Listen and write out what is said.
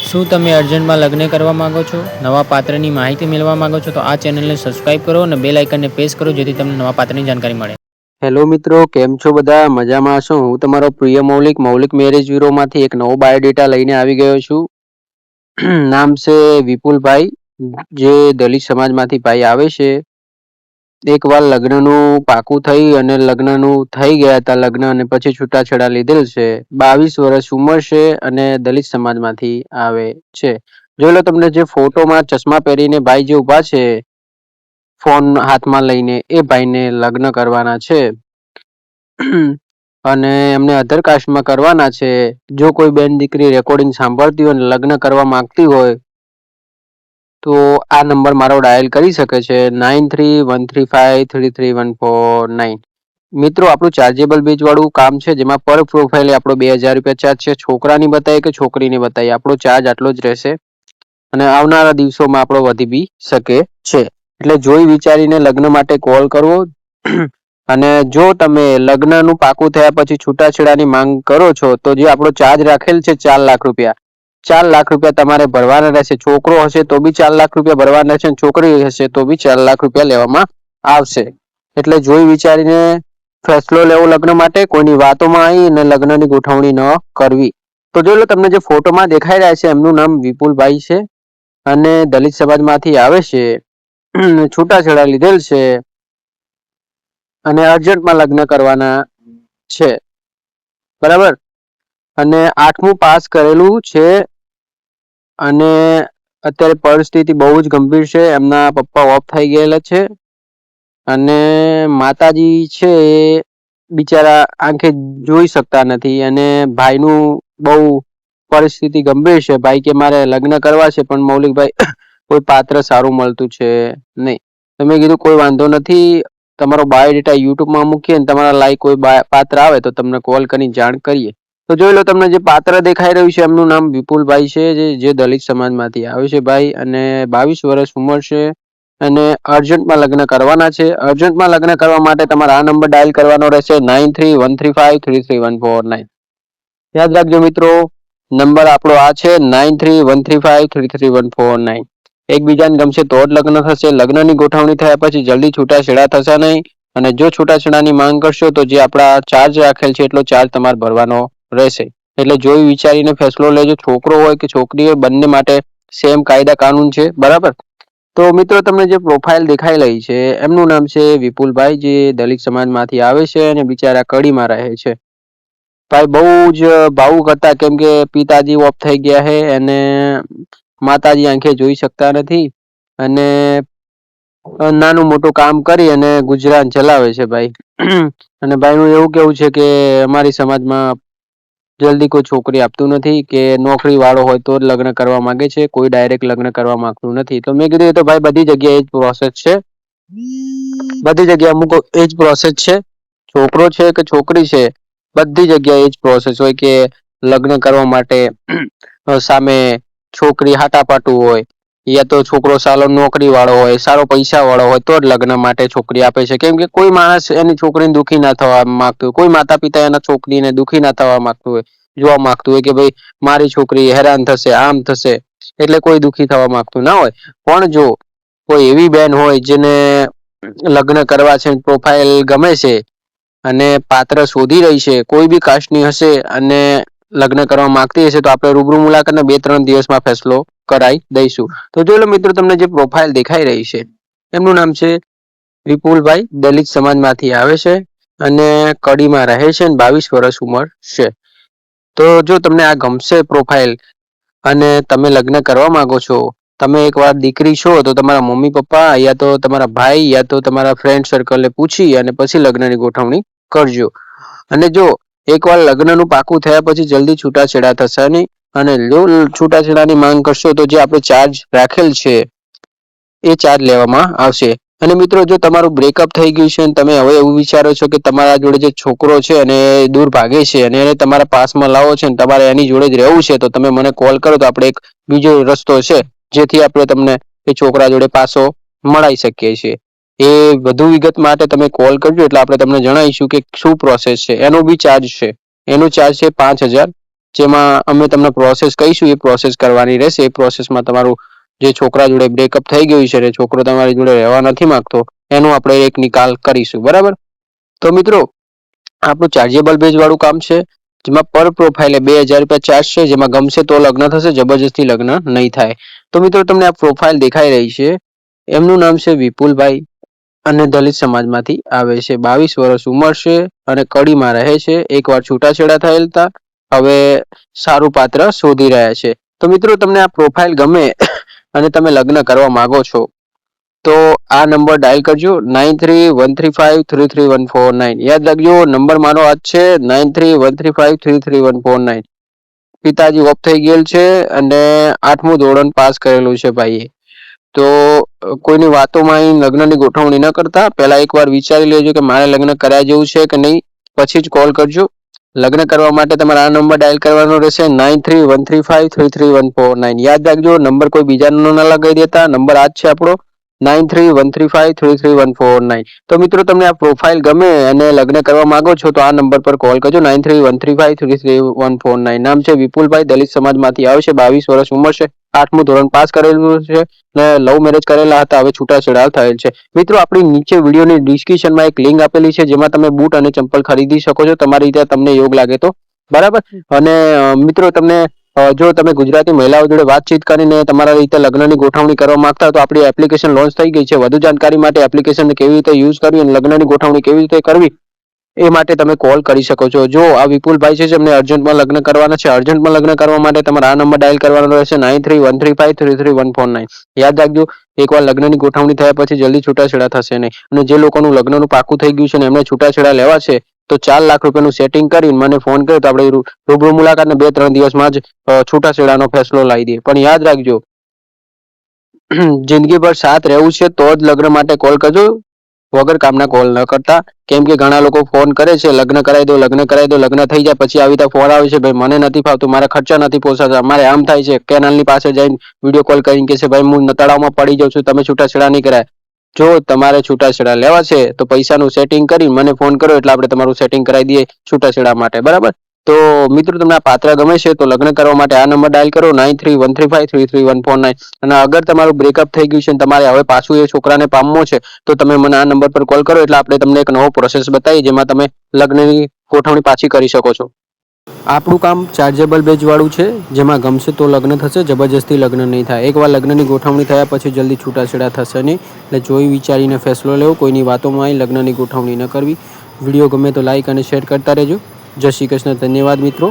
શું તમે અર્જન્ટમાં લગ્ન કરવા માંગો છો? નવા પાત્રની માહિતી મેળવવા માંગો છો? તો આ ચેનલને સબસ્ક્રાઇબ કરો અને બેલ આઇકનને પ્રેસ કરો જેથી તમને નવા પાત્રની જાણકારી મળે. હેલો મિત્રો, કેમ છો બધા? મજામાં છો? હું તમારો પ્રિય મૌલિક મેરેજ બ્યુરોમાંથી એક નવો બાયોડેટા લઈને આવી ગયો છું. નામ છે વિપુલભાઈ, જે દલિત સમાજમાંથી ભાઈ આવે છે. એકવાર લગ્નનું પાકું થઈ અને લગ્નનું થઈ ગયા હતા લગ્ન અને પછી છૂટાછેડા લીધેલ છે. 22 વર્ષ ઉંમર છે અને દલિત સમાજમાંથી આવે છે. જોઈ લો તમને જે ફોટોમાં ચશ્મા પહેરીને ભાઈ જે ઊભા છે ફોન હાથમાં લઈને, એ ભાઈને લગ્ન કરવાના છે અને એમને અધર કાસ્ટમાં કરવાના છે. જો કોઈ બેન દીકરી રેકોર્ડિંગ સાંભળતી હોય અને લગ્ન કરવા માંગતી હોય તો આ નંબર મારો ડાયલ કરી શકે છે 9313533149. મિત્રો, આપણું ચાર્જેબલ બેચ વાળું કામ છે જેમાં પર પ્રોફાઇલ આપણો 2000 રૂપિયા ચાર્જ છે. છોકરાની બતાવીએ કે છોકરીની બતાવીએ, આપણો ચાર્જ આટલો જ રહેશે અને આવનારા દિવસોમાં આપણો વધી બી શકે છે. એટલે જોઈ વિચારીને લગ્ન માટે કોલ કરવો. અને જો તમે લગ્નનું પાકું થયા પછી છૂટાછેડાની માંગ કરો છો તો જે આપણો ચાર્જ રાખેલ છે 4 લાખ રૂપિયા, 4 લાખ રૂપિયા તમારે ભરવાના રહેશે. છોકરો હશે તો બી 4 લાખ રૂપિયા ભરવાના રહેશે, છોકરી હશે તો બી 4 લાખ રૂપિયા લેવામાં આવશે. એટલે જોઈ વિચારીને ફેસલો લેવો લગ્ન માટે. કોઈની વાતોમાં આવીને લગ્નની ગોઠવણી ન કરવી. તો જોઈ લો તમને જે ફોટોમાં દેખાઈ રહ્યા છે એમનું નામ વિપુલભાઈ છે અને દલિત સમાજમાંથી આવે છે. છૂટાછેડા લીધેલ છે અને અર્જન્ટમાં લગ્ન કરવાના છે, બરાબર. અને 8મું પાસ કરેલું છે અને અત્યારે પરિસ્થિતિ બહુ જ ગંભીર છે. એમના પપ્પા ઓફ થઈ ગયેલા છે અને માતાજી છે એ બિચારા આંખે જોઈ શકતા નથી અને ભાઈનું બહુ પરિસ્થિતિ ગંભીર છે. ભાઈ કે મારે લગ્ન કરવા છે પણ મૌલિકભાઈ કોઈ પાત્ર સારું મળતું છે નહીં. તો મેં કીધું કોઈ વાંધો નથી, તમારો બાયોડેટા યુટ્યુબમાં મૂકીએ અને તમારા લાયક કોઈ પાત્ર આવે તો તમને કોલ કરીને જાણ કરીએ. તો જોઈ લો તમને જે પાત્ર દેખાઈ રહ્યું છે એમનું નામ વિપુલભાઈ છે, જે દલિત સમાજમાંથી આવે છે ભાઈ, અને 22 વર્ષ ઉંમર છે અને અર્જન્ટમાં લગ્ન કરવાના છે. અર્જન્ટમાં લગ્ન કરવા માટે તમારે આ નંબર ડાયલ કરવાનો રહેશે 9313533149. યાદ રાખજો મિત્રો, નંબર આપણો આ છે 9313533149. એકબીજાને ગમશે તો જ લગ્ન થશે. લગ્નની ગોઠવણી થયા પછી જલ્દી છૂટાછેડા થશે નહીં. અને જો છૂટાછેડાની માંગ કરશો તો જે આપણા ચાર્જ રાખેલ છે એટલો ચાર્જ તમારે ભરવાનો રહેશે. એટલે જોઈ વિચારીને ફેસલો લેજો. છોકરો હોય કે છોકરી હોય, બંને માટે સેમ કાયદા કાનૂન છે, બરાબર. તો મિત્રો, તમને જે પ્રોફાઇલ દેખાઈ રહી છે એમનું નામ છે વિપુલભાઈ, જે દલિત સમાજમાંથી આવે છે અને બિચારા કડીમાં રહે છે. ભાઈ બહુ જ ભાવુક હતા કેમ કે પિતાજી ઓફ થઈ ગયા છે અને માતાજી આંખે જોઈ શકતા નથી અને નાનું મોટું કામ કરી અને ગુજરાન ચલાવે છે ભાઈ. અને ભાઈનું એવું કેવું છે કે અમારી સમાજમાં જલ્દી કોઈ છોકરી આપતું નથી, કે નોકરી વાળો હોય તો જ લગ્ન કરવા માંગે છે, કોઈ ડાયરેક્ટ લગ્ન કરવા માંગતું નથી. તો મેં કીધું તો ભાઈ બધી જગ્યાએ જ પ્રોસેસ છે, બધી જગ્યાએ અમુક એ જ પ્રોસેસ છે. છોકરો છે કે છોકરી છે, બધી જગ્યાએ એ જ પ્રોસેસ હોય કે લગ્ન કરવા માટે સામે છોકરી હાટાપાટું હોય, યા તો છોકરો સારો નોકરી વાળો હોય, સારો પૈસા વાળો હોય તો જ લગ્ન માટે છોકરી આપે છે. કેમ કે કોઈ માણસ એની છોકરીને દુખી ના થવા માંગતું હોય, કોઈ માતા પિતા એના છોકરીને દુખી ના થવા માંગતું હોય, જોવા માંગતું હોય કે ભાઈ મારી છોકરી હેરાન થશે, આમ થશે, એટલે કોઈ દુખી થવા માંગતું ના હોય. પણ જો કોઈ એવી બેન હોય જેને લગ્ન કરવા છે, પ્રોફાઇલ ગમે છે અને પાત્ર શોધી રહી છે, કોઈ બી કાસ્ટની હશે અને લગ્ન કરવા માંગતી હશે, તો આપણે રૂબરૂ મુલાકાતને 2-3 દિવસમાં ફેસલો કરાઈ દઈશું. તો જોઈ લો મિત્રો, તમને જે પ્રોફાઇલ દેખાઈ રહી છે એમનું નામ છે વિપુલભાઈ, દલિત સમાજમાંથી આવે છે અને કડીમાં રહે છે અને 22 વર્ષ ઉંમર છે. તો જો તમને આ ગમશે પ્રોફાઇલ અને તમે લગ્ન કરવા માંગો છો, તમે એકવાર દીકરી છો તો તમારા મમ્મી પપ્પા યા તો તમારા ભાઈ યા તો તમારા ફ્રેન્ડ સર્કલને પૂછી અને પછી લગ્નની ગોઠવણી કરજો. અને જો એકવાર લગ્નનું પાકું થયા પછી જલ્દી છૂટાછેડા થશે નહીં. અને જો છૂટાછેડાની માંગ કરશો તો જે આપણે ચાર્જ રાખેલ છે એ ચાર્જ લેવામાં આવશે. અને મિત્રો, જો તમારું બ્રેકઅપ થઈ ગયું છે અને તમે હવે એવું વિચારો છો કે તમારા જોડે જે છોકરો છે અને દૂર ભાગે છે અને એને તમારા પાસમાં લાવો છે અને તમારે એની જોડે જ રહેવું છે, તો તમે મને કોલ કરો તો આપણે એક બીજો રસ્તો છે જેથી આપણે તમને એ છોકરા જોડે પાછો મળાઈ શકીએ છીએ. એ વધુ વિગત માટે તમે કોલ કરજો એટલે આપણે તમને જણાવીશું કે શું પ્રોસેસ છે. એનો બી ચાર્જ છે, એનો ચાર્જ છે 5000 જેમાં અમે તમને પ્રોસેસ કહીશું, એ પ્રોસેસ કરવાની રહેશે. એ પ્રોસેસમાં તમારું જે છોકરા જોડે બ્રેકઅપ થઈ ગયું છે અને છોકરો તમારી જોડે રહેવા નથી માંગતો, એનો આપણે એક નિકાલ કરીશું. બરાબર? તો મિત્રો, આપણું ચાર્જેબલ બેઝ વાળું કામ છે, જેમાં પર પ્રોફાઇલે 2000 રૂપિયા ચાર્જ છે. જેમાં ગમશે તો લગ્ન થશે, જબરજસ્તી લગ્ન નહીં થાય. તો મિત્રો, તમને આ પ્રોફાઇલ દેખાઈ રહી છે, એમનું નામ છે વિપુલભાઈ અને દલિત સમાજમાંથી આવે છે. 22 વર્ષ ઉંમર છે અને કડીમાં રહે છે. એકવાર છૂટાછેડા થયેલ હતા, હવે સારું પાત્ર શોધી રહ્યા છે. તો મિત્રો, તમને આ પ્રોફાઇલ ગમે અને તમે લગ્ન કરવા માંગો છો તો આ નંબર ડાયલ કરજો, 9313533149. યાદ રાખજો, નંબર મારો આ છે, 9313533149. પિતાજી ઓફ થઈ ગયેલ છે અને 8મું ધોરણ પાસ કરેલું છે ભાઈએ. તો કોઈની વાતોમાં લગ્નની ગોઠવણી ન કરતા, પહેલા એકવાર વિચારી લેજો કે મારે લગ્ન કર્યા જેવું છે કે નહીં, પછી જ કોલ કરજો. લગ્ન કરવા માટે તમારે આ નંબર ડાયલ કરવાનો રહેશે, 9313533149. યાદ રાખજો, નંબર કોઈ બીજાનો ન લગાવી દેતા, નંબર આ જ છે આપણો, 9313533149. તો મિત્રો, તમને આ પ્રોફાઇલ ગમે અને લગ્ન કરવા માંગો છો તો આ નંબર પર કોલ કરજો, 9313533149. નામ છે વિપુલભાઈ, દલિત સમાજમાંથી આવે છે, 22 વર્ષ ઉંમર છે, 8મું ધોરણ પાસ કરેલું છે ને લવ મેરેજ કરેલા હતા, હવે છૂટાછેડા થયેલ છે. મિત્રો, આપણી નીચે વિડીયોની ડિસ્ક્રિપ્શનમાં એક લિંક આપેલી છે, જેમાં તમે બૂટ અને ચંપલ ખરીદી શકો છો, તમારી રીતે તમને યોગ લાગે તો. બરાબર? અને મિત્રો, તમને જો તમે ગુજરાતી મહિલાઓ જોડે વાતચીત કરીને તમારા રીતે લગ્નની ગોઠવણી કરવા માંગતા હો તો આપણી એપ્લિકેશન લોન્ચ થઈ ગઈ છે. વધુ જાણકારી માટે એપ્લિકેશનને કેવી રીતે યુઝ કરવી અને લગ્નની ગોઠવણી કેવી રીતે કરવી એ માટે તમે કોલ કરી શકો છો. જો આ વિપુલભાઈ છે, જેમને અર્જન્ટમાં લગ્ન કરવાના છે, અર્જન્ટમાં લગ્ન કરવા માટે તમારે આ નંબર ડાયલ કરવાનો રહેશે, 9313533149. યાદ રાખજો, એકવાર લગ્નની ગોઠવણી થયા પછી જલ્દી છૂટાછેડા થશે નહીં. અને જે લોકોનું લગ્નનું પાકું થઈ ગયું છે ને એમને છૂટાછેડા લેવા છે તો 4 લાખ રૂપિયાનું સેટિંગ કરીને મને ફોન કર્યો તો આપણે રૂબરૂ મુલાકાત 2-3 દિવસમાં જ છૂટાછેડાનો ફેસલો લાવી દઈએ. પણ યાદ રાખજો, જિંદગીભર સાથ રહેવું છે તો જ લગ્ન માટે કોલ કરજો, વગર કામના કોલ ન કરતા. કેમ કે ઘણા લોકો ફોન કરે છે, લગ્ન કરાવી દો, લગ્ન કરાવી દો, લગ્ન થઈ જાય પછી આવી રીતે ફોન આવે છે, ભાઈ મને નથી ફાવતું, મારા ખર્ચા નથી પોસાતા, અમારે આમ થાય છે. કેનાલની પાસે જઈને વિડીયો કોલ કરીને કહે છે, ભાઈ હું તળાવમાં પડી જાઉં છું, તમે છૂટાછેડા નહીં કરાય. જો તમારે છૂટાછેડા લેવા છે તો પૈસાનું સેટિંગ કરી મને ફોન કરો એટલે આપણે તમારું સેટિંગ કરાવી દઈએ છૂટાછેડા માટે. બરાબર? તો મિત્રો, તમને આ પાત્ર ગમે છે તો લગ્ન કરવા માટે આ નંબર ડાયલ કરો, 9313533149. અને અગર તમારું બ્રેકઅપ થઈ ગયું છે અને તમારે હવે પાછું એ છોકરાને પામવો છે તો તમે મને આ નંબર પર કોલ કરો એટલે આપણે તમને એક નવો પ્રોસેસ બતાવીએ, જેમાં તમે લગ્નની ગોઠવણી પાછી કરી શકો છો. આપણું કામ ચાર્જેબલ બેઝ વાળું છે, જેમાં ગમશે તો લગ્ન થશે, જબરજસ્તી લગ્ન નહીં થાય. એકવાર લગ્નની ગોઠવણી થયા પછી જલ્દી છૂટાછેડા થશે નહીં. એટલે જોઈ વિચારીને ફેસલો લેવો, કોઈની વાતોમાં લગ્નની ગોઠવણી ન કરવી. વિડીયો ગમે તો લાઈક અને શેર કરતા રહેજો. જય શ્રી કૃષ્ણ. ધન્યવાદ મિત્રો.